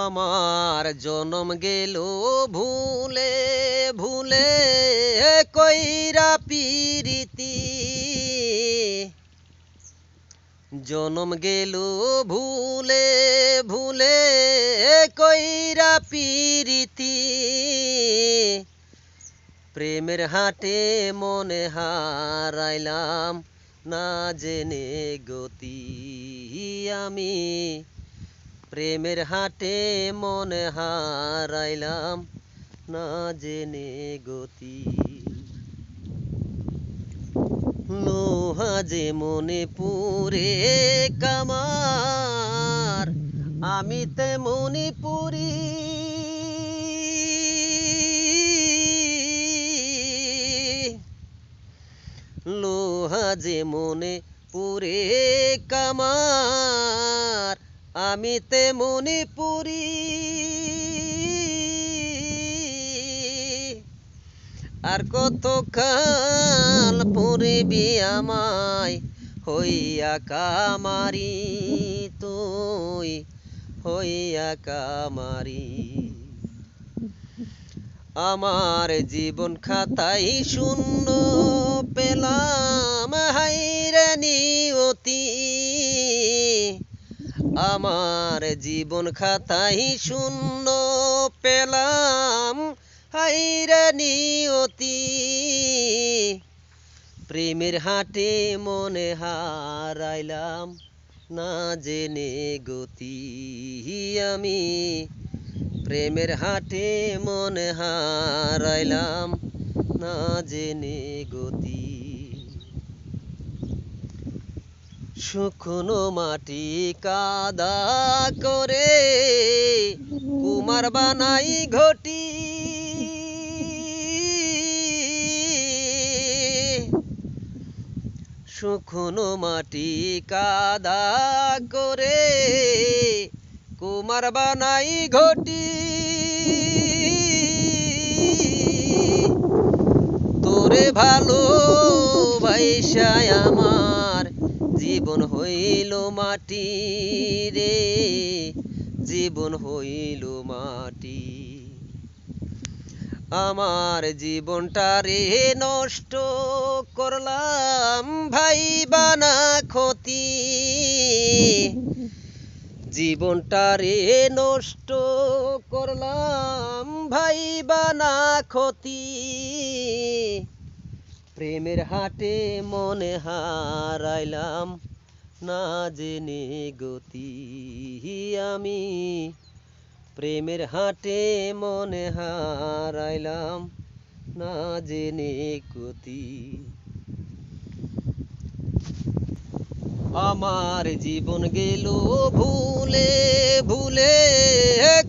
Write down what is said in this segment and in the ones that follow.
আমার জনম গেল ভুলে ভুলে কইরা পিরিতি, জনম গেল ভুলে ভুলে কইরা পিরিতি, প্রেমের হাটে মনে হারাইলাম না জেনে গতি আমি, প্রেমের হাটে মনে হারাইলাম না জেনে গতি। লোহা যে মনে পুরে কামার, আমি তেমনি পুরি, লোহা যে মনে পুরে কামার, আমি তেমনি পুরি, আর কতকাল পুরিবি আমায় হইয়া কামারি, তুই হইয়া কামারি। আমার জীবন খাতাই শূন্য পেলাম হাইরে নিয়তি, আমার জীবন খাতাই শূন্য পেলাম হাইরে নিয়তি, প্রেমের হাটে মনে হারাইলাম না জেনে গতি আমি, প্রেমের হাটে মনে হারাইলাম না জেনে গতি। শুকনো মাটি কাদা করে কুমার বানাই ঘটি, শুকনো মাটি কাদা করে কুমার বানাই ঘটি, তোরে ভালো ভাইসায় আমার জীবন হইল মাটি রে, জীবন হইল মাটি। আমার জীবনটা রে নষ্ট করলাম ভাইবা না ক্ষতি, জীবনটা রে নষ্ট করলাম ভাইবা না ক্ষতি, প্রেমের হাটে মনে হারাইলাম না জেনে গতি আমি, প্রেমের হাটে মনে হারাইলাম না জেনে গতি। আমার জীবন গেল ভুলে ভুলে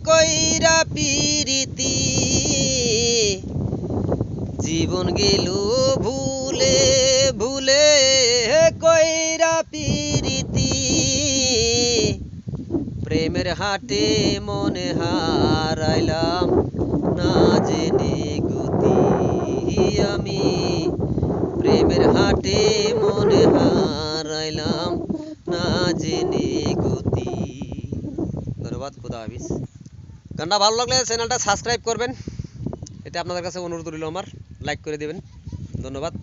কইরা পিরিতি, জীবন গেল ভুলে ভুলে কইরা পিরিতি, প্রেমের হাটে মনে হারাইলাম না জেনে গতি আমি, প্রেমের হাটে মনে হারাইলাম না জেনে গতি। ধন্যবাদ, খুদা হাফেজ। গানটা ভালো লাগলে চ্যানেলটা সাবস্ক্রাইব করবেন, এটা আপনাদের কাছে অনুরোধ রইল আমার, লাইক করে দেবেন। ধন্যবাদ।